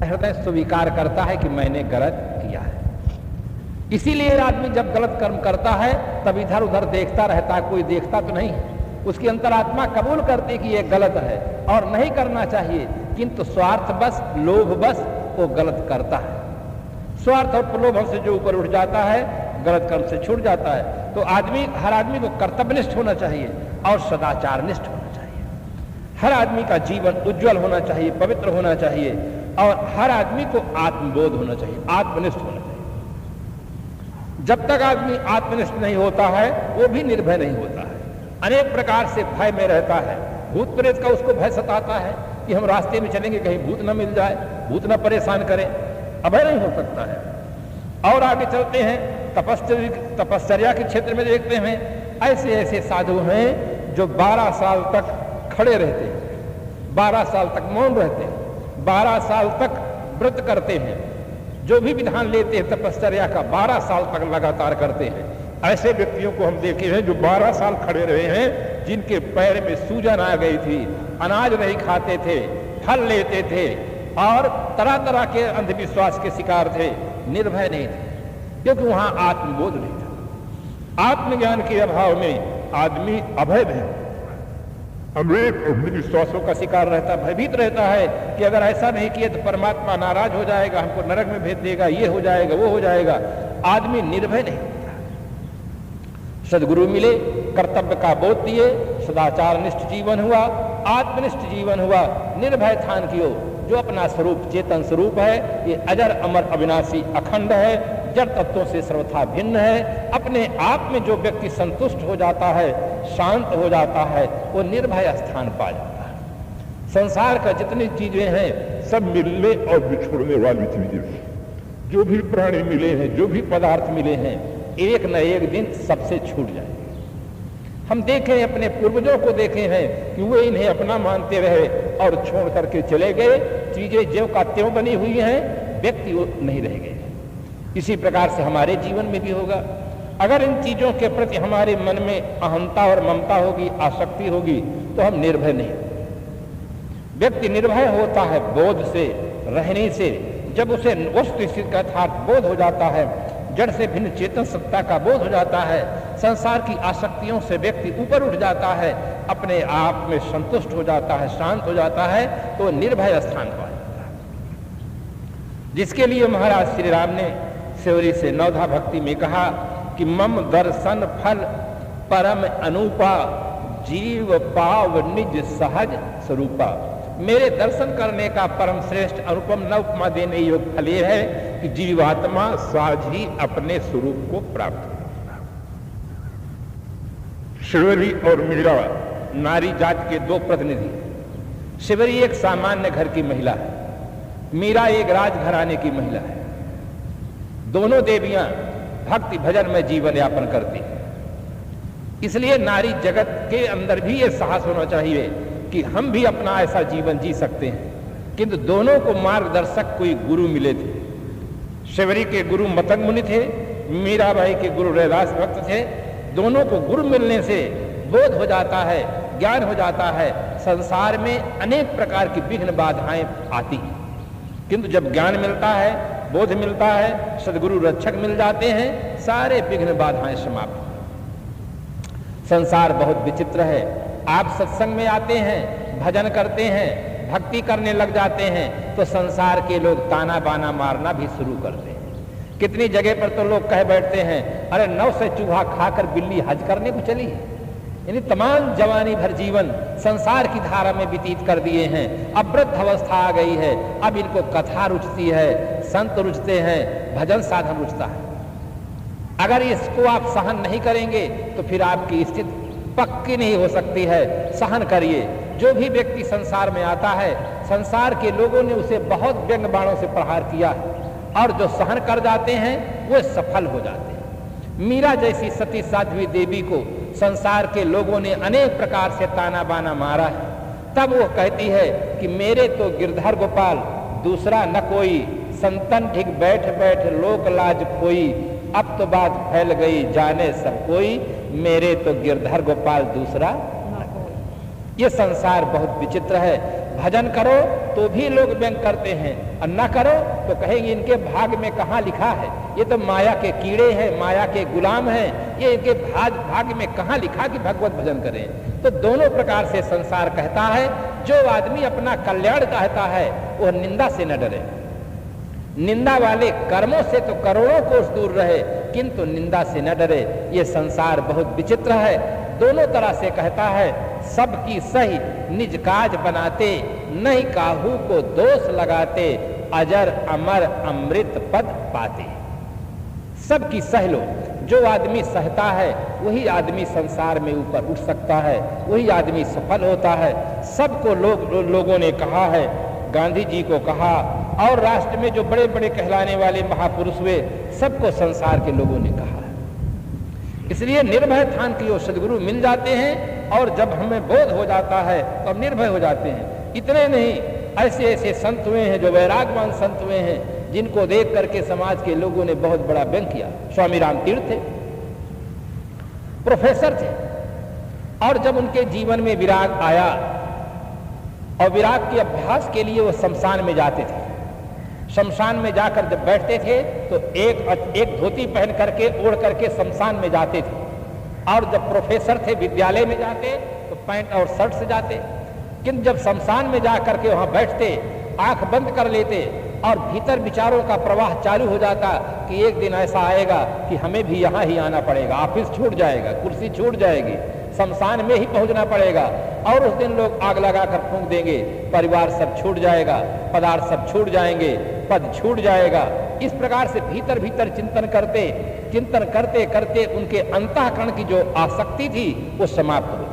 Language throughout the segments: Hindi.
हृदय स्वीकार करता है कि मैंने गलत किया है। इसीलिए आदमी जब गलत कर्म करता है तब इधर उधर देखता रहता है, कोई देखता तो नहीं है। उसकी अंतरात्मा कबूल करती कि यह गलत है और नहीं करना चाहिए, किंतु स्वार्थ बस, लोभ बस वो गलत करता है। स्वार्थ और प्रलोभन से जो ऊपर उठ जाता है, गलत कर्म से छूट जाता है। तो हर आदमी को कर्तव्यनिष्ठ होना चाहिए और सदाचारनिष्ठ होना चाहिए। हर आदमी का जीवन उज्जवल होना चाहिए, पवित्र होना चाहिए और हर आदमी को आत्मबोध होना चाहिए, आत्मनिष्ठ होना चाहिए। जब तक आदमी आत्मनिष्ठ नहीं होता है वो भी निर्भय नहीं होता है, अनेक प्रकार से भय में रहता है। भूत प्रेत का उसको भय सताता है कि हम रास्ते में चलेंगे कहीं भूत न मिल जाए, भूत न परेशान करे, अभय नहीं हो सकता है। और आगे चलते हैं तपश्चर्या के क्षेत्र में देखते हैं ऐसे ऐसे साधु हैं जो 12 साल तक खड़े रहते हैं, 12 साल तक मौन रहते हैं, 12 साल तक व्रत करते हैं, जो भी विधान लेते हैं तपश्चर्या का 12 साल तक लगातार करते हैं। ऐसे व्यक्तियों को हम देखे हैं जो 12 साल खड़े रहे हैं, जिनके पैर में सूजन आ गई थी, अनाज नहीं खाते थे, फल लेते थे और तरह तरह के अंधविश्वास के शिकार थे, निर्भय नहीं थे, क्योंकि वहां आत्मबोध नहीं था। आत्मज्ञान के अभाव में आदमी अभय है, अनेक अंधविश्वासों का शिकार रहता, भयभीत रहता है कि अगर ऐसा नहीं किया तो परमात्मा नाराज हो जाएगा, हमको नरक में भेज देगा, ये हो जाएगा, वो हो जाएगा। आदमी निर्भय नहीं होता। सदगुरु मिले, कर्तव्य का बोध दिए, सदाचार निष्ठ जीवन हुआ, आत्मनिष्ठ जीवन हुआ, निर्भय ठान कियो जो अपना स्वरूप चेतन स्वरूप है, ये अजर अमर अविनाशी अखंड है, जड़ तत्वों से सर्वथा भिन्न है। अपने आप में जो व्यक्ति संतुष्ट हो जाता है, शांत हो जाता है, वो निर्भय स्थान पा जाता है। संसार का जितनी चीजें हैं सब मिलने और बिछोड़ने वाली चीजें, जो भी प्राणी मिले हैं, जो भी पदार्थ मिले हैं, एक न एक दिन सबसे छूट जाएंगे। हम देखें, अपने पूर्वजों को देखे हैं कि वे इन्हें अपना मानते रहे और छोड़ करके चले गए, चीजें ज्यों का त्यों बनी हुई हैं, व्यक्ति वो नहीं रह गए। इसी प्रकार से हमारे जीवन में भी होगा। अगर इन चीजों के प्रति हमारे मन में अहंता और ममता होगी, आसक्ति होगी, तो हम निर्भय नहीं। व्यक्ति निर्भय होता है बोध से, रहने से। जब उसे वस्तु स्थिति का यथार्थ बोध हो जाता है, जड़ से भिन्न चेतन सत्ता का बोध हो जाता है, संसार की आसक्तियों से व्यक्ति ऊपर उठ जाता है, अपने आप में संतुष्ट हो जाता है, शांत हो जाता है, तो निर्भय स्थान पा जाता है। जिसके लिए महाराज श्री राम ने सेवरी से नवधा भक्ति में कहा कि मम दर्शन फल परम अनूपा, जीव पाव निज सहज स्वरूपा। मेरे दर्शन करने का परम श्रेष्ठ अनुपम न उपमा देने योग्य फल यह है कि जीवात्मा साझ ही अपने स्वरूप को प्राप्त करेगा। शिवरी और मीरा नारी जात के दो प्रतिनिधि। शिवरी एक सामान्य घर की महिला है, मीरा एक राजघराने की महिला है। दोनों देवियां भक्ति भजन में जीवन यापन करती हैं। इसलिए नारी जगत के अंदर भी ये साहस होना चाहिए कि हम भी अपना ऐसा जीवन जी सकते हैं, किंतु दोनों को मार्गदर्शक कोई गुरु मिले थे। शिवरी के गुरु मतंग मुनि थे, मीराबाई के गुरु रैदास भक्त थे। दोनों को गुरु मिलने से बोध हो जाता है, ज्ञान हो जाता है। संसार में अनेक प्रकार की विघ्न बाधाएं आती हैं, किंतु जब ज्ञान मिलता है, बोध मिलता है, सदगुरु रक्षक मिल जाते हैं, सारे विघ्न बाधाएं समाप्त। संसार बहुत विचित्र है। आप सत्संग में आते हैं, भजन करते हैं, भक्ति करने लग जाते हैं, तो संसार के लोग ताना बाना मारना भी शुरू करते हैं। कितनी जगह पर तो लोग कह बैठते हैं, अरे 9 से चूहा खाकर बिल्ली हज करने को चली है। यानी तमाम जवानी भर जीवन संसार की धारा में व्यतीत कर दिए हैं, अब वृद्ध अवस्था आ गई है, अब इनको कथा रुचती है, संत रुचते हैं, भजन साधन रुचता है। अगर इसको आप सहन नहीं करेंगे तो फिर आपकी स्थिति पक्की नहीं हो सकती है। सहन करिए। जो भी व्यक्ति संसार में आता है, संसार के लोगों ने उसे बहुत व्यंग बाणों से प्रहार किया है, और जो सहन कर जाते हैं वो सफल हो जाते हैं। मीरा जैसी सती साध्वी देवी को संसार के लोगों ने अनेक प्रकार से ताना बाना मारा है, तब वो कहती है कि मेरे तो गिरधर गोपाल दूसरा न कोई, संतन ठीक बैठ बैठ लोक लाज कोई, अब तो बात फैल गई जाने सब कोई, मेरे तो गिरधर गोपाल दूसरा न कोई। ये संसार बहुत विचित्र है। भजन करो, तो भी लोग व्यंग करते हैं, और न करो तो कहेंगे इनके भाग में कहाँ लिखा है, ये तो माया के कीड़े हैं, माया के गुलाम हैं, ये इनके भाग में कहाँ लिखा कि भगवत भजन करें। तो दोनों प्रकार से संसार कहता है, जो आदमी अपना कल्याण चाहता है वह निंदा से न डरे, निंदा वाले कर्मों से तो करोड़ों कोस दूर रहे, किंतु निंदा से न डरे। ये संसार बहुत विचित्र है, दोनों तरह से कहता है, सबकी सही निज काज बनाते, नहीं काहू को दोष लगाते, अजर अमर अमृत पद पाते। सबकी सह लो, जो आदमी सहता है वही आदमी संसार में ऊपर उठ सकता है, वही आदमी सफल होता है। सबको लोगों ने कहा है, गांधी जी को कहा, और राष्ट्र में जो बड़े बड़े कहलाने वाले महापुरुष हुए सबको संसार के लोगों ने कहा है। इसलिए निर्भय ठान के वो सदगुरु मिल जाते हैं, और जब हमें बोध हो जाता है तो हम निर्भय हो जाते हैं। इतने नहीं, ऐसे ऐसे संत हुए हैं जो वैरागवान संत हुए हैं, जिनको देख करके समाज के लोगों ने बहुत बड़ा व्यंग किया। स्वामी राम तीर्थ थे, प्रोफेसर थे, और जब उनके जीवन में विराग आया और विराग के अभ्यास के लिए वो शमशान में जाते थे, शमशान में जाकर जब बैठते थे तो एक धोती पहन करके ओढ़ करके शमशान में जाते थे, और जब प्रोफेसर थे विद्यालय में जाते तो पैंट और शर्ट से जाते। किंतु जब शमशान में जा करके वहां बैठते, आंख बंद कर लेते, और भीतर विचारों का प्रवाह चालू हो जाता कि एक दिन ऐसा आएगा कि हमें भी यहाँ ही आना पड़ेगा, ऑफिस छूट जाएगा, कुर्सी छूट जाएगी, शमशान में ही पहुंचना पड़ेगा, और उस दिन लोग आग लगाकर फूंक देंगे, परिवार सब छूट जाएगा, पदार्थ सब छूट जाएंगे, पद छूट जाएगा। इस प्रकार से भीतर भीतर चिंतन करते करते उनके अंतःकरण की जो आसक्ति थी वो समाप्त हो गई।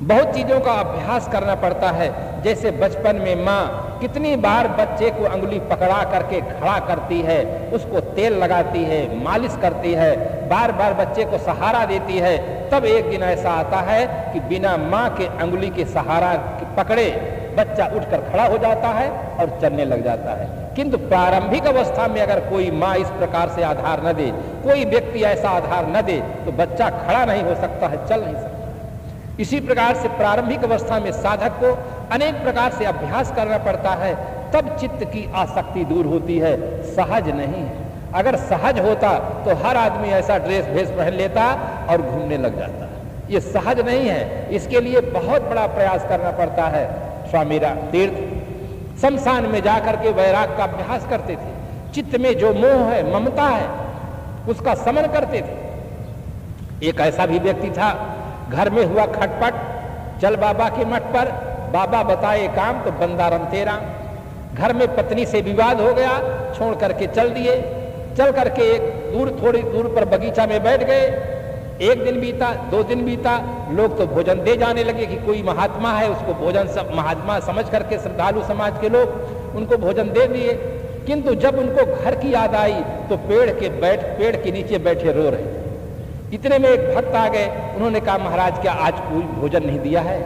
बहुत चीजों का अभ्यास करना पड़ता है, जैसे बचपन में माँ कितनी बार बच्चे को अंगुली पकड़ा करके खड़ा करती है, उसको तेल लगाती है, मालिश करती है, बार बार बच्चे को सहारा देती है, तब एक दिन ऐसा आता है कि बिना माँ के अंगुली के सहारा पकड़े बच्चा उठकर खड़ा हो जाता है और चलने लग जाता है। किंतु प्रारंभिक अवस्था में अगर कोई माँ इस प्रकार से आधार न दे, कोई व्यक्ति ऐसा आधार न दे, तो बच्चा खड़ा नहीं हो सकता है, चल नहीं सकता। इसी प्रकार से प्रारंभिक अवस्था में साधक को अनेक प्रकार से अभ्यास करना पड़ता है, तब चित्त की आसक्ति दूर होती है, सहज नहीं है। अगर सहज होता तो हर आदमी ऐसा ड्रेस भेस पहन लेता और घूमने लग जाता। ये सहज नहीं है, इसके लिए बहुत बड़ा प्रयास करना पड़ता है। स्वामी राम तीर्थ शमशान में जाकर के वैराग का अभ्यास करते थे, चित्त में जो मोह है, ममता है, उसका शमन करते थे। एक ऐसा भी व्यक्ति था, घर में हुआ खटपट, चल बाबा के मठ पर, बाबा बताए काम तो बंदा रमते राम। घर में पत्नी से विवाद हो गया, छोड़ करके चल दिए, चल करके थोड़ी दूर पर बगीचा में बैठ गए। एक दिन बीता, 2 दिन बीता, लोग तो भोजन दे जाने लगे कि कोई महात्मा है, उसको भोजन सब महात्मा समझ करके श्रद्धालु समाज के लोग उनको भोजन दे दिए। किंतु जब उनको घर की याद आई तो पेड़ के नीचे बैठे रो रहे। इतने में एक भक्त आ गए, उन्होंने कहा महाराज क्या आज कोई भोजन नहीं दिया है?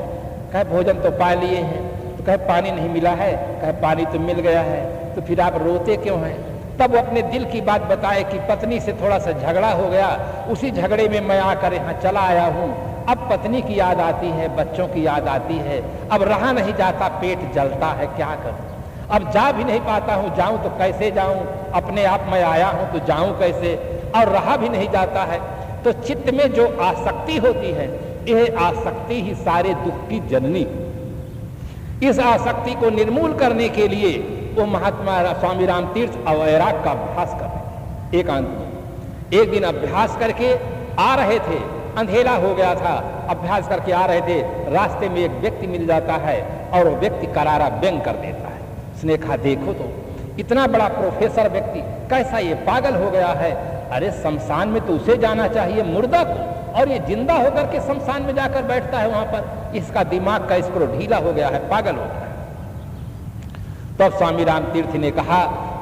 कहे भोजन तो पा लिए हैं। तो कहे पानी नहीं मिला है? कहे पानी तो मिल गया है। तो फिर आप रोते क्यों हैं? तब वो अपने दिल की बात बताए कि पत्नी से थोड़ा सा झगड़ा हो गया, उसी झगड़े में मैं आकर यहाँ चला आया हूँ। अब पत्नी की याद आती है, बच्चों की याद आती है, अब रहा नहीं जाता, पेट जलता है, क्या करूँ? अब जा भी नहीं पाता हूँ, जाऊँ तो कैसे जाऊँ? अपने आप मैं आया हूँ तो जाऊँ कैसे? और रहा भी नहीं जाता है। तो चित्त में जो आसक्ति होती है, यह आसक्ति ही सारे दुख की जननी। इस आसक्ति को निर्मूल करने के लिए वो महात्मा स्वामी राम तीर्थ वैराग का अभ्यास कर रहे थे। एकांत में एक दिन अभ्यास करके आ रहे थे, अंधेरा हो गया था, अभ्यास करके आ रहे थे, रास्ते में एक व्यक्ति मिल जाता है और वो व्यक्ति करारा व्यंग कर देता है। उसने कहा देखो तो इतना बड़ा प्रोफेसर व्यक्ति कैसा ये पागल हो गया है। अरे शमशान में तो उसे जाना चाहिए, मुर्दा को, और ये जिंदा होकर के शमशान में जाकर बैठता है वहां पर। इसका दिमाग का स्क्रू ढीला हो गया है, पागल हो गया है। तब स्वामी राम तीर्थ ने कहा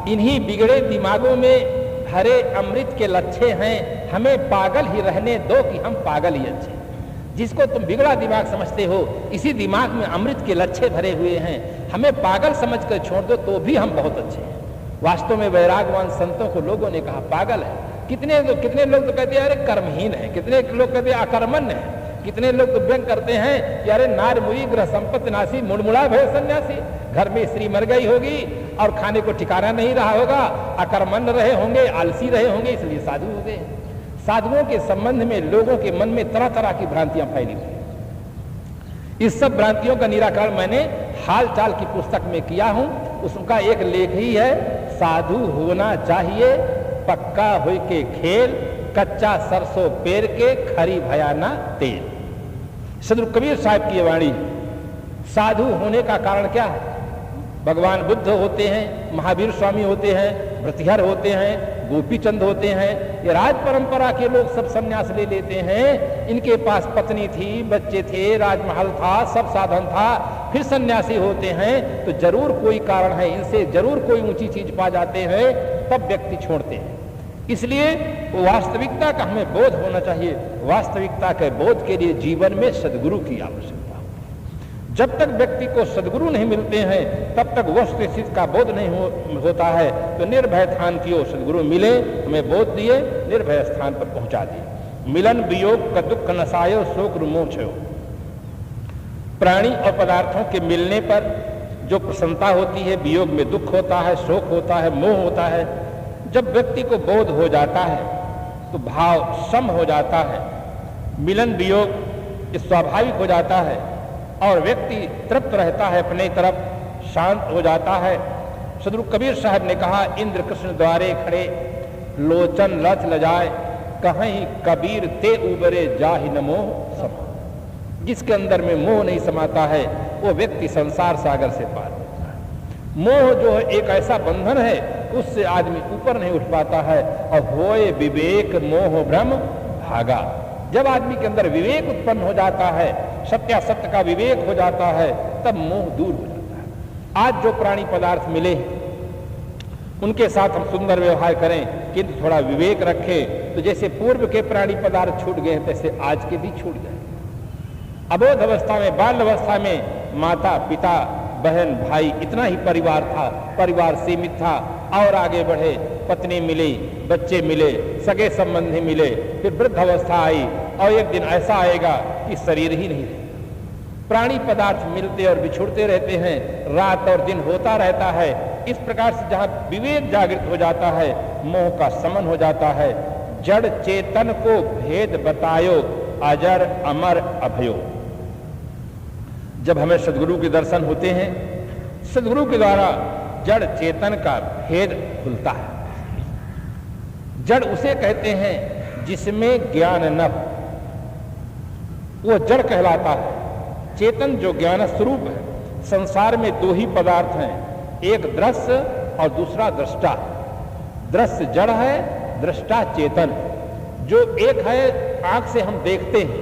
इन्हीं बिगड़े दिमागों में हरे अमृत के लच्छे हैं, हमें पागल ही रहने दो कि हम पागल ही अच्छे। जिसको तुम बिगड़ा दिमाग समझते हो, इसी दिमाग में अमृत के लच्छे भरे हुए हैं, हमें पागल समझ कर छोड़ दो तो भी हम बहुत अच्छे हैं। वास्तव में वैरागवान संतों को लोगों ने कहा पागल है। कितने लोग तो कहते हैं अरे कर्महीन है, कितने लोग कहते हैं अकर्मण्य है। कितने लोग तो व्यंग करते हैं कि अरे नार मुई ग्रह संपत्ति नासी मुड़मुड़ा भय सन्यासी, घर में स्त्री मर गई होगी और खाने को ठिकाना नहीं रहा होगा, अकर्मण्य रहे होंगे, आलसी रहे होंगे, इसलिए साधु हो गए। साधुओं के संबंध में लोगों के मन में तरह तरह की भ्रांतियां फैली हुई हैं। इस सब भ्रांतियों का निराकरण मैंने हाल चाल की पुस्तक में किया हूं। उसका एक लेख ही है, साधु होना चाहिए पक्का हुई के खेल, कच्चा सरसों पेर के खरी भयाना तेल। सदगुरु कबीर साहब की वाणी। साधु होने का कारण क्या है? भगवान बुद्ध होते हैं, महावीर स्वामी होते हैं, भृतिहर होते हैं, गोपी चंद होते हैं, ये राज परंपरा के लोग सब संन्यास ले लेते हैं। इनके पास पत्नी थी, बच्चे थे, राजमहल था, सब साधन था, फिर सन्यासी होते हैं तो जरूर कोई कारण है, इनसे जरूर कोई ऊंची चीज पा जाते हैं, तब व्यक्ति छोड़ते हैं। इसलिए वास्तविकता का हमें बोध होना चाहिए। वास्तविकता के बोध के लिए जीवन में सद्गुरु की आवश्यकता होती है। जब तक व्यक्ति को सद्गुरु नहीं मिलते हैं तब तक वस्तु स्थिति का बोध नहीं होता है। तो निर्भय स्थान की ओर सद्गुरु मिले, हमें बोध दिए, निर्भय स्थान पर पहुंचा दिए। मिलन वियोग का दुख नसायो शोक रुमोक्षयो। प्राणी और पदार्थों के मिलने पर जो प्रसन्नता होती है, वियोग में दुख होता है, शोक होता है, मोह होता है। जब व्यक्ति को बोध हो जाता है तो भाव सम हो जाता है, मिलन वियोग स्वाभाविक हो जाता है और व्यक्ति तृप्त रहता है, अपने तरफ शांत हो जाता है। सदगुरु कबीर साहब ने कहा, इंद्र कृष्ण द्वारे खड़े लोचन लच लजाए, कहीं कबीर ते उबरे जाहि न मोह समा। जिसके अंदर में मोह नहीं समाता है वो व्यक्ति संसार सागर से पार होता है। मोह जो है एक ऐसा बंधन है, उससे आदमी ऊपर नहीं उठ पाता है। और होए विवेक मोह भ्रम भागा। जब आदमी के अंदर विवेक उत्पन्न हो जाता है, सत्यासत्य का विवेक हो जाता है, तब मोह दूर हो जाता है। आज जो प्राणी पदार्थ मिले उनके साथ हम सुंदर व्यवहार करें, किंतु थोड़ा विवेक रखें, तो जैसे पूर्व के प्राणी पदार्थ छूट गए तैसे आज के भी छूट जाए। अबोध अवस्था में, बाल अवस्था में माता पिता बहन भाई इतना ही परिवार था, परिवार सीमित था। और आगे बढ़े, पत्नी मिली, बच्चे मिले, सगे संबंधी मिले, फिर वृद्ध अवस्था आई और एक दिन ऐसा आएगा कि शरीर ही नहीं रहेगा। प्राणी पदार्थ मिलते और बिछुड़ते रहते हैं, रात और दिन होता रहता है। इस प्रकार से जहां विवेक जागृत हो जाता है, मोह का शमन हो जाता है। जड़ चेतन को भेद बतायो, अजर अमर अभयो। जब हमें सद्गुरु के दर्शन होते हैं, सद्गुरु के द्वारा जड़ चेतन का भेद खुलता है। जड़ उसे कहते हैं जिसमें ज्ञान न हो, वो जड़ कहलाता है। चेतन जो ज्ञान स्वरूप है। संसार में दो ही पदार्थ हैं, एक दृश्य और दूसरा दृष्टा। दृश्य जड़ है, दृष्टा चेतन। जो एक है आंख से हम देखते हैं,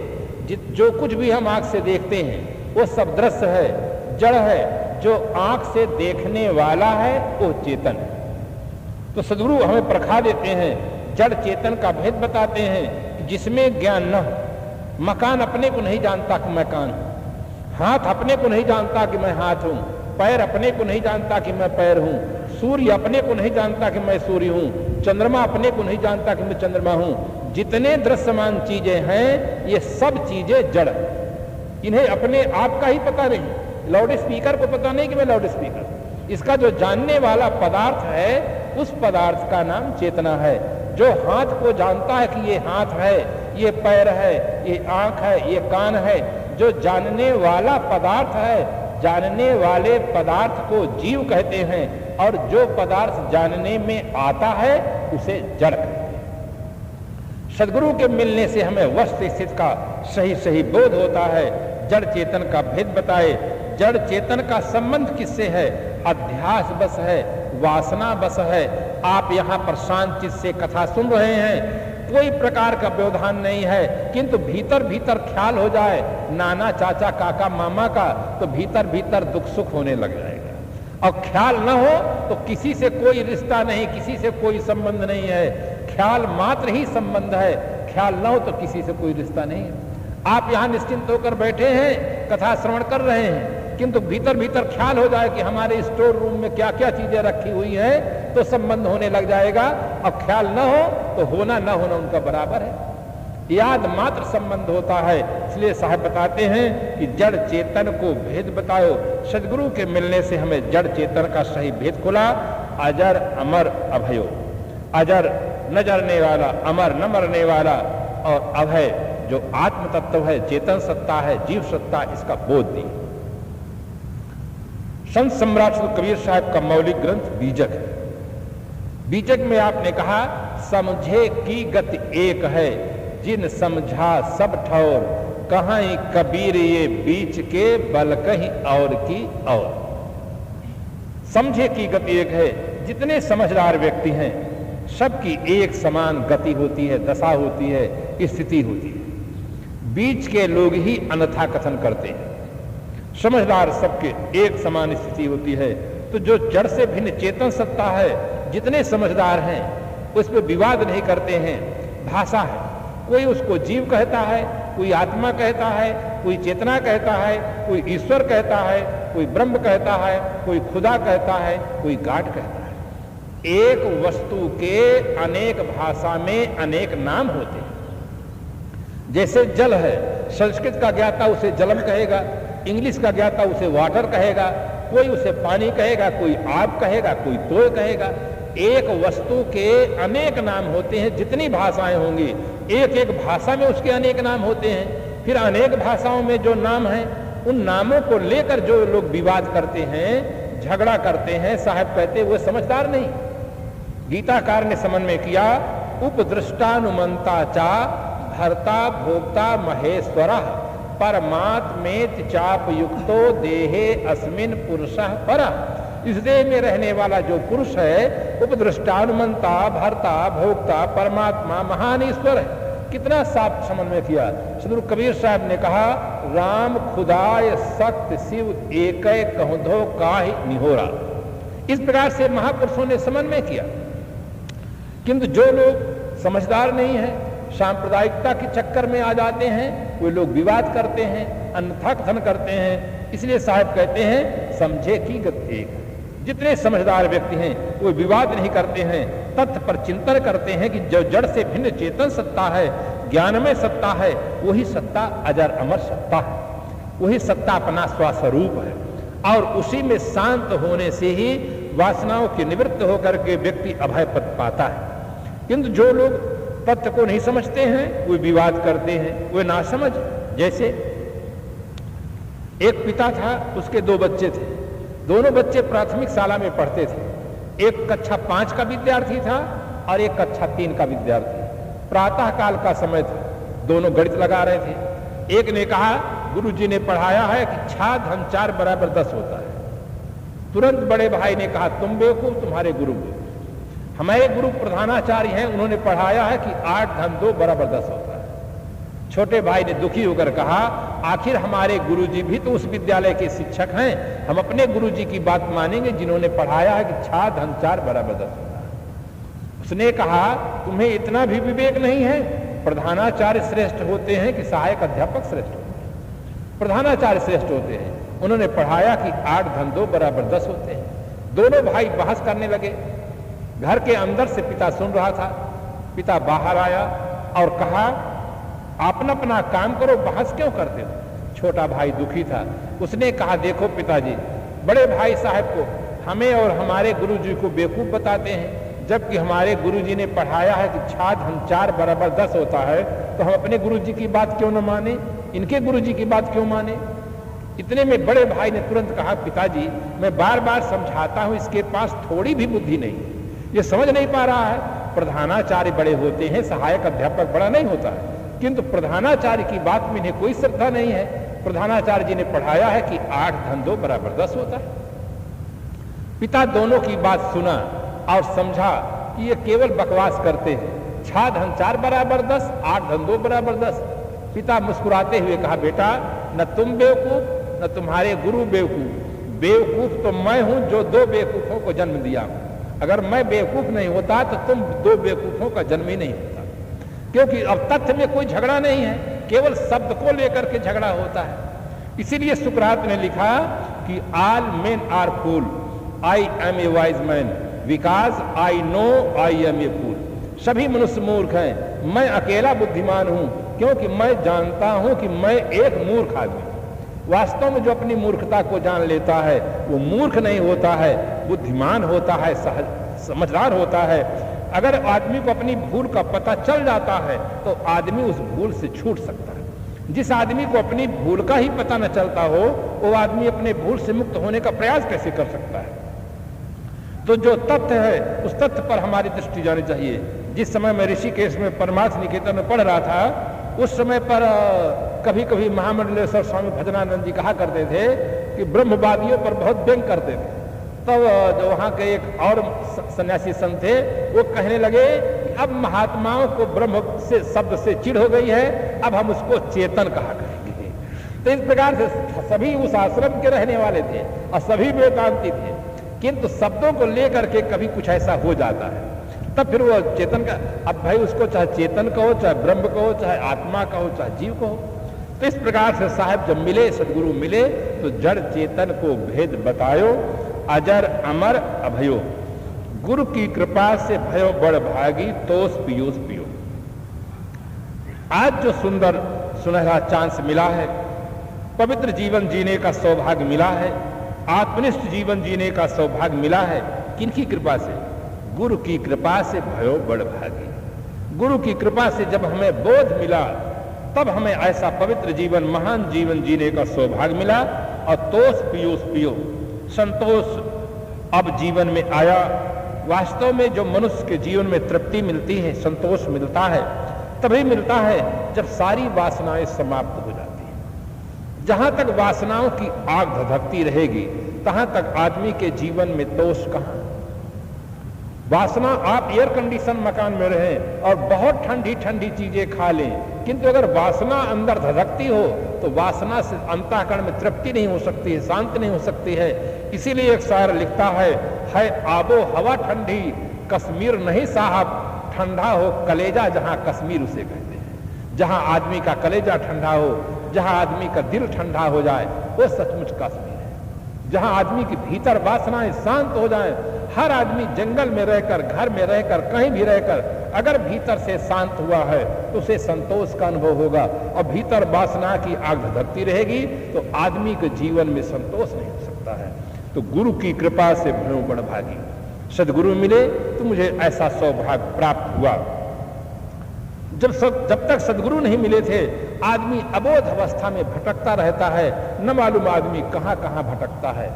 जो कुछ भी हम आंख से देखते हैं वो सब दृश्य है, जड़ है। जो आंख से देखने वाला है वो चेतन है। तो सद्गुरु हमें परखा देते हैं, जड़ चेतन का भेद बताते हैं। जिसमें ज्ञान न हो, मकान अपने को नहीं जानता कि मैं कान हूं, हाथ अपने को नहीं जानता कि मैं हाथ हूं, पैर अपने को नहीं जानता कि मैं पैर हूं, सूर्य अपने को नहीं जानता कि मैं सूर्य हूं, चंद्रमा अपने को नहीं जानता कि मैं चंद्रमा हूं। जितने दृश्यमान चीजें हैं ये सब चीजें जड़ है। इन्हें अपने आप का ही पता नहीं। लाउड स्पीकर को पता नहीं कि मैं लाउड स्पीकर। इसका जो जानने वाला पदार्थ है उस पदार्थ का नाम चेतना है। जो हाथ को जानता है कि ये हाथ है, ये पैर है, ये आंख है, ये कान है, जो जानने वाला पदार्थ है, जानने वाले पदार्थ को जीव कहते हैं। और जो पदार्थ जानने में आता है उसे जड़ कहते हैं। सद्गुरु के मिलने से हमें वस्तु स्थिति का सही सही बोध होता है। जड़ चेतन का भेद बताए। जड़ चेतन का संबंध किससे है? अध्यास बस है, वासना बस है। आप यहाँ पर शांत चित्त से कथा सुन रहे हैं, कोई प्रकार का व्यवधान नहीं है, किंतु भीतर भीतर ख्याल हो जाए नाना चाचा काका मामा का, तो भीतर भीतर दुख सुख होने लग जाएगा। और ख्याल न हो तो किसी से कोई रिश्ता नहीं, किसी से कोई संबंध नहीं है। ख्याल मात्र ही संबंध है, ख्याल न हो तो किसी से कोई रिश्ता नहीं है। आप यहाँ निश्चिंत होकर बैठे हैं, कथा श्रवण कर रहे हैं, किंतु भीतर भीतर ख्याल हो जाए कि हमारे स्टोर रूम में क्या क्या चीजें रखी हुई हैं, तो संबंध होने लग जाएगा। और ख्याल न हो तो होना न होना उनका बराबर है। याद मात्र संबंध होता है। इसलिए साहब बताते हैं कि जड़ चेतन को भेद बताओ। सदगुरु के मिलने से हमें जड़ चेतन का सही भेद खुला। अजर अमर अभयो, अजर न जरने वाला, अमर न मरने वाला, और अभय जो आत्म तत्व है, चेतन सत्ता है, जीव सत्ता, इसका बोध दी। संत सम्राट श्री कबीर साहब का मौलिक ग्रंथ बीजक है। बीजक में आपने कहा समझे की गति एक है, जिन समझा सब ठौर, कहीं कबीर ये बीच के बल कहीं और की और। समझे की गति एक है, जितने समझदार व्यक्ति हैं सबकी एक समान गति होती है, दशा होती है, स्थिति होती है। बीच के लोग ही अन्यथा कथन करते हैं। समझदार सबके एक समान स्थिति होती है। तो जो जड़ से भिन्न चेतन सत्ता है, जितने समझदार हैं उस पर विवाद नहीं करते हैं। भाषा है, कोई उसको जीव कहता है, कोई आत्मा कहता है, कोई चेतना कहता है, कोई ईश्वर कहता है, कोई ब्रह्म कहता है, कोई खुदा कहता है, कोई गाड कहता है। एक वस्तु के अनेक भाषा में अनेक नाम होते हैं। जैसे जल है, संस्कृत का ज्ञाता उसे जलम कहेगा, इंग्लिश का ज्ञाता उसे वाटर कहेगा, कोई उसे पानी कहेगा, कोई आग कहेगा, कोई तोय कहेगा। एक वस्तु के अनेक नाम होते हैं। जितनी भाषाएं होंगी, एक एक भाषा में उसके अनेक नाम होते हैं। फिर अनेक भाषाओं में जो नाम हैं, उन नामों को लेकर जो लोग विवाद करते हैं, झगड़ा करते हैं, साहब कहते वो समझदार नहीं। गीताकार ने समन्वय किया, उपदृष्टानुमंता चा भर्ता भोक्ता महेश्वरः परमात्मेति चाप युक्तो देहे अस्मिन पुरुषः परः। इस देह में रहने वाला जो पुरुष है, उपदृष्टानुमंता, भर्ता, भोक्ता, परमात्मा, महान ईश्वर है। कितना साफ समन्वय किया। सदगुरु कबीर साहब ने कहा, राम खुदाय सत्य शिव एकै कहधो काहि निहोरा। इस प्रकार से महापुरुषों ने समन्वय किया। किंतु जो लोग समझदार नहीं है, सांप्रदायिकता के चक्कर में आ जाते हैं, वे लोग विवाद करते हैं, अन्यथा कथन करते हैं। इसलिए साहब कहते हैं समझे की गति एक है। जितने समझदार व्यक्ति हैं वो विवाद नहीं करते हैं, तथ्य पर चिंतन करते हैं कि जो जड़ से भिन्न चेतन सत्ता है, ज्ञानमय सत्ता है, वही सत्ता अजर अमर सत्ता है, वही सत्ता अपना स्वस्वरूप है। और उसी में शांत होने से ही वासनाओं के निवृत्त होकर के व्यक्ति अभय पद पाता है। किंतु जो लोग तत्व को नहीं समझते हैं, वे विवाद करते हैं, वे नासमझ। जैसे एक पिता था, उसके दो बच्चे थे। दोनों बच्चे प्राथमिक शाला में पढ़ते थे। एक कक्षा 5 का विद्यार्थी था और एक कक्षा 3 का विद्यार्थी। प्रातः काल का समय था, दोनों गणित लगा रहे थे। एक ने कहा, गुरुजी ने पढ़ाया है कि 6 धन 4 बराबर 10 होता है। तुरंत बड़े भाई ने कहा, तुम बेवकूफ, तुम्हारे गुरु बेवकूफ। हमारे गुरु प्रधानाचार्य हैं, उन्होंने पढ़ाया है कि 8 धन 2 बराबर 10 होता है। छोटे भाई ने दुखी होकर कहा, आखिर हमारे गुरुजी भी तो उस विद्यालय के शिक्षक हैं, हम अपने गुरुजी की बात मानेंगे जिन्होंने पढ़ाया है कि 6 धन 4 बराबर 10 होता है। उसने कहा, तुम्हें इतना भी विवेक नहीं है? प्रधानाचार्य श्रेष्ठ होते हैं कि सहायक अध्यापक श्रेष्ठ होते हैं? प्रधानाचार्य श्रेष्ठ होते हैं। उन्होंने पढ़ाया कि 8 धन 2 बराबर 10 होते हैं। दोनों भाई बहस करने लगे। घर के अंदर से पिता सुन रहा था। पिता बाहर आया और कहा, अपना अपना काम करो, बहस क्यों करते हो? छोटा भाई दुखी था। उसने कहा, देखो पिताजी, बड़े भाई साहब को, हमें और हमारे गुरुजी को बेवकूफ बताते हैं, जबकि हमारे गुरुजी ने पढ़ाया है कि 6 धन 4 बराबर 10 होता है, तो हम अपने गुरुजी की बात क्यों न माने, इनके गुरुजी की बात क्यों माने? इतने में बड़े भाई ने तुरंत कहा, पिताजी मैं बार बार समझाता हूं, इसके पास थोड़ी भी बुद्धि नहीं, ये समझ नहीं पा रहा है। प्रधानाचार्य बड़े होते हैं, सहायक अध्यापक बड़ा नहीं होता है। किंतु प्रधानाचार्य की बात में इन्हें कोई श्रद्धा नहीं है। प्रधानाचार्य जी ने पढ़ाया है कि 8 धन 2 बराबर 10 होता है। पिता दोनों की बात सुना और समझा कि ये केवल बकवास करते हैं। 6 धन 4 बराबर 10, 8 धन 2 बराबर 10। पिता मुस्कुराते हुए कहा, बेटा न तुम बेवकूफ न तुम्हारे गुरु बेवकूफ, बेवकूफ तो मैं हूं जो 2 बेवकूफों को जन्म दिया हूं। अगर मैं बेवकूफ नहीं होता तो तुम 2 बेवकूफों का जन्म ही नहीं होता। क्योंकि अब तथ्य में कोई झगड़ा नहीं है, केवल शब्द को लेकर के झगड़ा होता है। इसीलिए सुकरात ने लिखा कि all men are fool, I am a wise man, because I know I am a fool. सभी मनुष्य मूर्ख हैं, मैं अकेला बुद्धिमान हूं, क्योंकि मैं जानता हूं कि मैं एक मूर्ख आदमी हूं। वास्तव में जो अपनी मूर्खता को जान लेता है वो मूर्ख नहीं होता है, बुद्धिमान होता है, समझदार होता है। अगर आदमी को अपनी भूल का पता चल जाता है तो आदमी उस भूल से छूट सकता है। जिस आदमी को अपनी भूल का ही पता न चलता हो वो आदमी अपने भूल से मुक्त होने का प्रयास कैसे कर सकता है। तो जो तथ्य है उस तथ्य पर हमारी दृष्टि जानी चाहिए। जिस समय मैं ऋषिकेश में परमार्थ निकेतन में पढ़ रहा था उस समय पर कभी कभी महामंडलेश्वर स्वामी भजनानंद जी कहा करते थे कि ब्रह्मवादियों पर बहुत व्यंग करते थे। तब जो वहाँ के एक और सन्यासी संत थे वो कहने लगे कि अब महात्माओं को ब्रह्म से शब्द से चिढ़ हो गई है, अब हम उसको चेतन कहा करेंगे। तो इस प्रकार से सभी उस आश्रम के रहने वाले थे और सभी वेदांती थे, किंतु शब्दों को लेकर के कभी कुछ ऐसा हो जाता है तब फिर वो चेतन का, अब भाई उसको चाहे चेतन कहो, चाहे ब्रह्म कहो, चाहे आत्मा कहो, चाहे जीव कहो। तो इस प्रकार से साहब जब मिले, सदगुरु मिले तो जड़ चेतन को भेद बतायो, अजर अमर अभयो, गुरु की कृपा से भयो बड़ भागी, तोस पियोस पियो। आज जो सुंदर सुनहरा चांस मिला है, पवित्र जीवन जीने का सौभाग्य मिला है, आत्मनिष्ठ जीवन जीने का सौभाग्य मिला है, किनकी कृपा से? गुरु की कृपा से भयो बड़ भागी। गुरु की कृपा से जब हमें बोध मिला तब हमें ऐसा पवित्र जीवन, महान जीवन जीने का सौभाग्य मिला। और तोष पियोस पियो, संतोष अब जीवन में आया। वास्तव में जो मनुष्य के जीवन में तृप्ति मिलती है, संतोष मिलता है, तभी मिलता है जब सारी वासनाएं समाप्त हो जाती हैं। जहां तक वासनाओं की आग धधकती रहेगी तहां तक आदमी के जीवन में तोष कहां। वासना, आप एयर कंडीशन मकान में रहें और बहुत ठंडी ठंडी चीजें खा लें, किंतु अगर वासना अंदर धधकती हो तो वासना से अंतःकरण में तृप्ति नहीं हो सकती है, शांति नहीं हो सकती है। इसीलिए एक शायर लिखता है आबो हवा ठंडी कश्मीर नहीं साहब, ठंडा हो कलेजा जहां कश्मीर उसे कहते हैं। जहां आदमी का कलेजा ठंडा हो, जहां आदमी का दिल ठंडा हो जाए वो सचमुच कश्मीर है। जहां आदमी की भीतर वासनाएं शांत हो जाएं। हर आदमी जंगल में रहकर, घर में रहकर, कहीं भी रहकर अगर भीतर से शांत हुआ है तो उसे संतोष का अनुभव होगा। और भीतर वासना की आग धधकती रहेगी तो आदमी के जीवन में संतोष नहीं हो सकता है। तो गुरु की कृपा से भयो बड़ भागी। सदगुरु मिले तो मुझे ऐसा सौभाग्य प्राप्त हुआ। जब तक सदगुरु नहीं मिले थे आदमी अबोध अवस्था में भटकता रहता है, न मालूम आदमी कहां कहां भटकता है।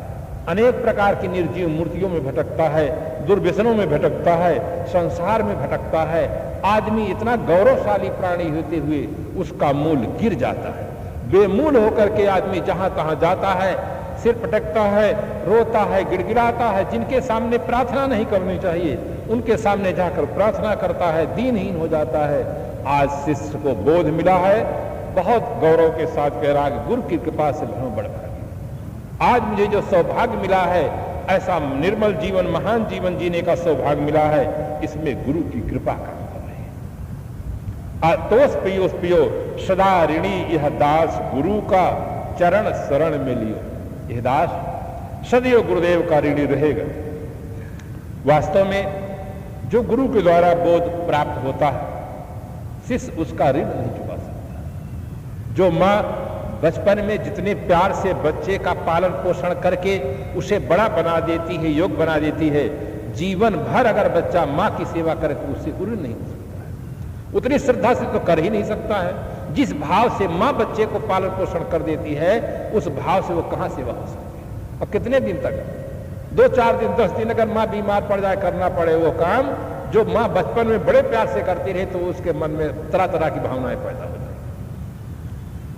अनेक प्रकार की निर्जीव मूर्तियों में भटकता है, दुर्व्यसनों में भटकता है, संसार में भटकता है। आदमी इतना गौरवशाली प्राणी होते हुए उसका मूल गिर जाता है। बेमूल होकर के आदमी जहां तहां जाता है, सिर पटकता है, रोता है, गिड़गिड़ाता है। जिनके सामने प्रार्थना नहीं करनी चाहिए उनके सामने जाकर प्रार्थना करता है, दीनहीन हो जाता है। आज शिष्य को बोध मिला है, बहुत गौरव के साथ कह रहा है गुरु की कृपा से भयो बड़ भागी। आज मुझे जो सौभाग्य मिला है, ऐसा निर्मल जीवन, महान जीवन जीने का सौभाग्य मिला है, इसमें गुरु की कृपा का अनुभव है। तोष पियोस पियो, सदा ऋणी यह दास गुरु का, चरण शरण में लियो। यह दास सदैव गुरुदेव का ऋणी रहेगा। वास्तव में जो गुरु के द्वारा बोध प्राप्त होता है, शिष्य उसका ऋण नहीं चुका सकता। जो माँ बचपन में जितने प्यार से बच्चे का पालन पोषण करके उसे बड़ा बना देती है, योग्य बना देती है, जीवन भर अगर बच्चा माँ की सेवा करे तो उससे ऋण नहीं हो सकता है। उतनी श्रद्धा से तो कर ही नहीं सकता है। जिस भाव से माँ बच्चे को पालन पोषण कर देती है उस भाव से वो कहाँ सेवा हो सकती है। और कितने दिन तक, 2-4 दिन 10 दिन अगर माँ बीमार पड़ जाए, करना पड़े वो काम जो माँ बचपन में बड़े प्यार से करती रही, तो उसके मन में तरह तरह की भावनाएं पैदा हो जाए।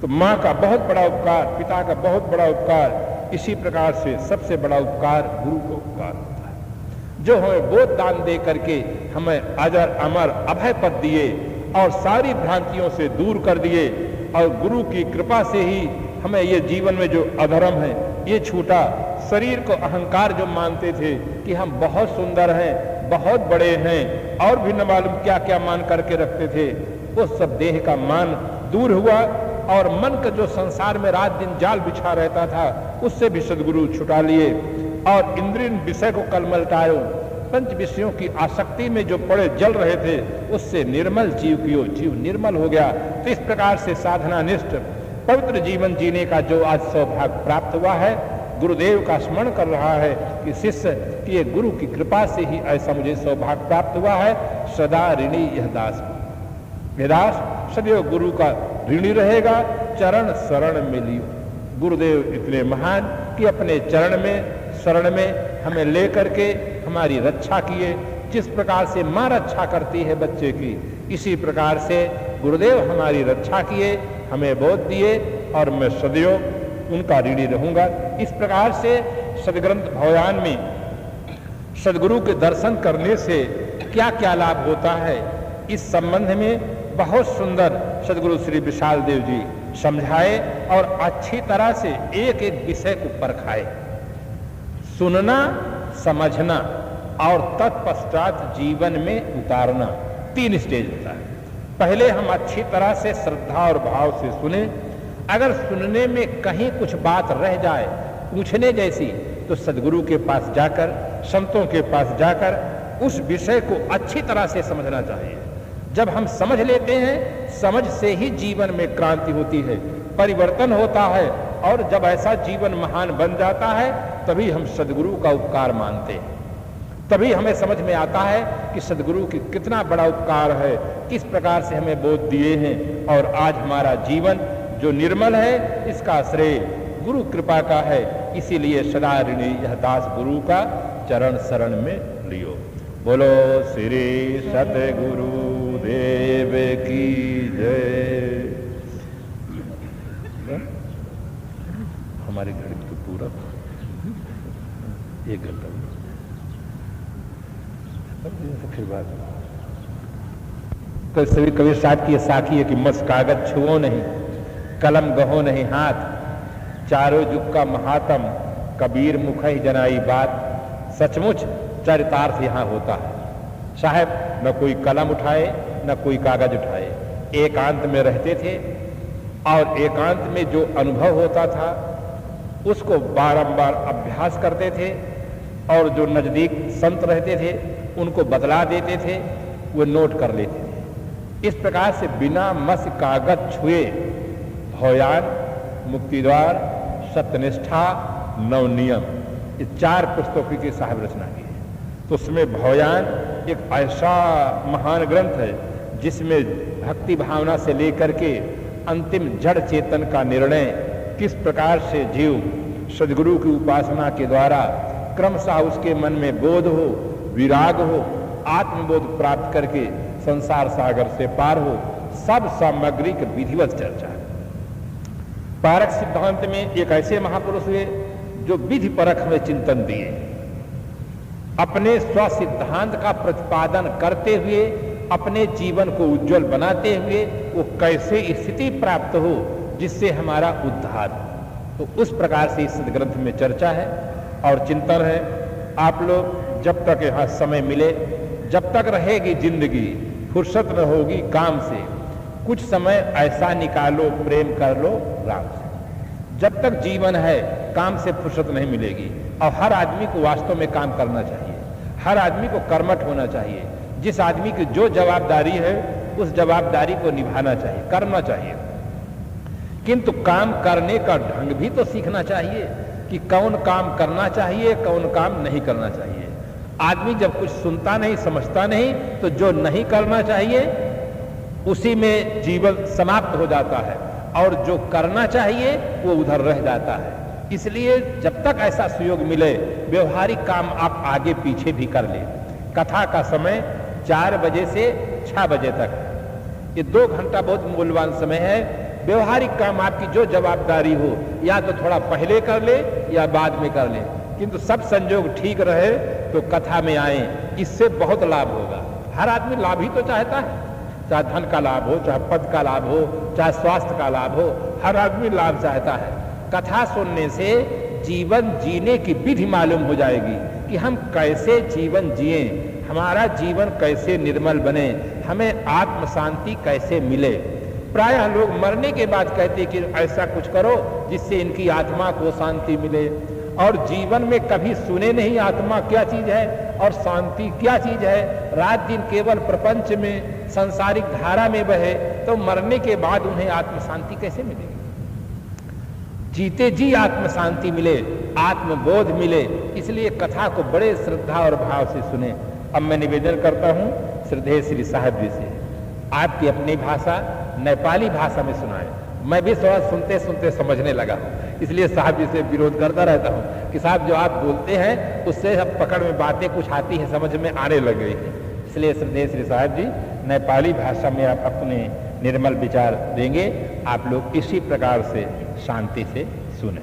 तो माँ का बहुत बड़ा उपकार, पिता का बहुत बड़ा उपकार, इसी प्रकार से सबसे बड़ा उपकार गुरु का उपकार होता है, जो हमें बोध दान दे करके हमें अजर अमर अभय पद दिए और सारी भ्रांतियों से दूर कर दिए। और गुरु की कृपा से ही हमें ये जीवन में जो अधर्म है ये छूटा। शरीर को अहंकार जो मानते थे कि हम बहुत सुंदर हैं, बहुत बड़े हैं, और भी न मालूम क्या क्या मान करके रखते थे, वो सब देह का मान दूर हुआ। और मन का जो संसार में रात दिन जाल बिछा रहता था उससे भी सदगुरु छुटा लिए। और इंद्रिय विषय को कल मलटायो, प्रपंच विषयों की आसक्ति में जो पड़े जल रहे थे, उससे निर्मल जीव कियो, जीव निर्मल हो गया। तो इस प्रकार से साधना निष्ठ पवित्र जीवन जीने का जो आज सौभाग्य प्राप्त हुआ है, गुरुदेव का स्मरण कर रहा है कि शिष्य की ये गुरु की कृपा से ही ऐसा मुझे सौभाग्य प्राप्त हुआ है। सदा ऋणी यह दास, यह दास सदैव गुरु का ऋणी रहेगा। चरण शरण में लियो, गुरुदेव इतने महान कि अपने चरण में शरण में हमें लेकर के हमारी रक्षा किए। जिस प्रकार से माँ रक्षा करती है बच्चे की, इसी प्रकार से गुरुदेव हमारी रक्षा किए, हमें बोध दिए और मैं सदैव उनका ऋणी रहूंगा। इस प्रकार से सदग्रंथ भवयान में सदगुरु के दर्शन करने से क्या क्या लाभ होता है, इस संबंध में बहुत सुंदर सदगुरु श्री विशाल देव जी समझाए और अच्छी तरह से एक एक विषय को परखाए। सुनना, समझना और तत्पश्चात जीवन में उतारना, 3 स्टेज होता है। पहले हम अच्छी तरह से श्रद्धा और भाव से सुने। अगर सुनने में कहीं कुछ बात रह जाए पूछने जैसी, तो सदगुरु के पास जाकर, संतों के पास जाकर उस विषय को अच्छी तरह से समझना चाहिए। जब हम समझ लेते हैं, समझ से ही जीवन में क्रांति होती है, परिवर्तन होता है। और जब ऐसा जीवन महान बन जाता है, तभी हम सदगुरु का उपकार मानते हैं। तभी हमें समझ में आता है कि सदगुरु की कितना बड़ा उपकार है, किस प्रकार से हमें बोध दिए हैं। और आज हमारा जीवन जो निर्मल है, इसका श्रेय गुरु कृपा का है। इसीलिए सदा ऋणी यह दास गुरु का चरण शरण में लियो। बोलो श्री सतगुरु देव की जय। हमारे घर तो पूरा 1 घंटा फिर बाद तो सभी कबीर साहब की साखी है कि मस कागज छुओ नहीं, कलम गहो नहीं हाथ, चारों युग का महात्म कबीर मुख ही जनाई बात। सचमुच चरितार्थ यहाँ होता है। साहब न कोई कलम उठाए, न कोई कागज उठाए, एकांत में रहते थे और एकांत में जो अनुभव होता था उसको बारंबार अभ्यास करते थे। और जो नजदीक संत रहते थे उनको बतला देते थे, वो नोट कर लेते थे। इस प्रकार से बिना मस कागज छुए भवयान, मुक्तिद्वार, सत्यनिष्ठा, नवनियम, ये 4 पुस्तकों की साहब रचना की है। तो उसमें भवयान एक ऐसा महान ग्रंथ है जिसमें भक्ति भावना से लेकर के अंतिम जड़ चेतन का निर्णय, किस प्रकार से जीव सदगुरु की उपासना के द्वारा क्रमशः उसके मन में बोध हो, विराग हो, आत्मबोध प्राप्त करके संसार सागर से पार हो, सब सामग्री की विधिवत चर्चा है। पारक सिद्धांत में एक ऐसे महापुरुष हुए जो विधि परख में चिंतन दिए, अपने स्व सिद्धांत का प्रतिपादन करते हुए, अपने जीवन को उज्जवल बनाते हुए वो कैसे स्थिति प्राप्त हो जिससे हमारा उद्धार हो। तो उस प्रकार से इस ग्रंथ में चर्चा है और चिंतन है। आप लोग जब तक यहाँ समय मिले, जब तक रहेगी जिंदगी, फुर्सत न होगी काम से, कुछ समय ऐसा निकालो, प्रेम कर लो राम से। जब तक जीवन है काम से फुर्सत नहीं मिलेगी। और हर आदमी को वास्तव में काम करना चाहिए, हर आदमी को कर्मठ होना चाहिए। जिस आदमी की जो जवाबदारी है उस जवाबदारी को निभाना चाहिए, करना चाहिए। किंतु काम करने का ढंग भी तो सीखना चाहिए कि कौन काम करना चाहिए, कौन काम नहीं करना चाहिए। आदमी जब कुछ सुनता नहीं, समझता नहीं, तो जो नहीं करना चाहिए उसी में जीवन समाप्त हो जाता है और जो करना चाहिए वो उधर रह जाता है। इसलिए जब तक ऐसा सुयोग मिले, व्यवहारिक काम आप आगे पीछे भी कर ले। कथा का समय 4 बजे से 6 बजे तक है। ये 2 घंटा बहुत मूल्यवान समय है। व्यवहारिक काम आपकी जो जवाबदारी हो, या तो थोड़ा पहले कर ले या बाद में कर ले, किंतु सब संजोग ठीक रहे तो कथा में आए, इससे बहुत लाभ होगा। हर आदमी लाभ ही तो चाहता है, चाहे धन का लाभ हो, चाहे पद का लाभ हो, चाहे स्वास्थ्य का लाभ हो, हर आदमी लाभ चाहता है। कथा सुनने से जीवन जीने की विधि मालूम हो जाएगी कि हम कैसे जीवन जिए, हमारा जीवन कैसे निर्मल बने, हमें आत्म शांति कैसे मिले। प्रायः लोग मरने के बाद कहते कि ऐसा कुछ करो जिससे इनकी आत्मा को शांति मिले। और जीवन में कभी सुने नहीं आत्मा क्या चीज है और शांति क्या चीज है, रात दिन केवल प्रपंच में सांसारिक धारा में बहे, तो मरने के बाद उन्हें आत्म शांति कैसे मिलेगी? जीते जी आत्म शांति मिले, आत्मबोध मिले, इसलिए कथा को बड़े श्रद्धा और भाव से सुने। अब मैं निवेदन करता हूं श्रद्धेय श्री साहब जी से, आपकी अपनी भाषा नेपाली भाषा में सुनाए। मैं भी थोड़ा सुनते सुनते समझने लगा हूं, इसलिए साहब जी से विरोध करता रहता हूं कि साहब जो आप बोलते हैं उससे अब पकड़ में बातें कुछ आती हैं, समझ में आने लग गई है। इसलिए श्रद्धेय श्री साहब जी नेपाली भाषा में आप अपने निर्मल विचार देंगे। आप लोग इसी प्रकार से शांति से सुने।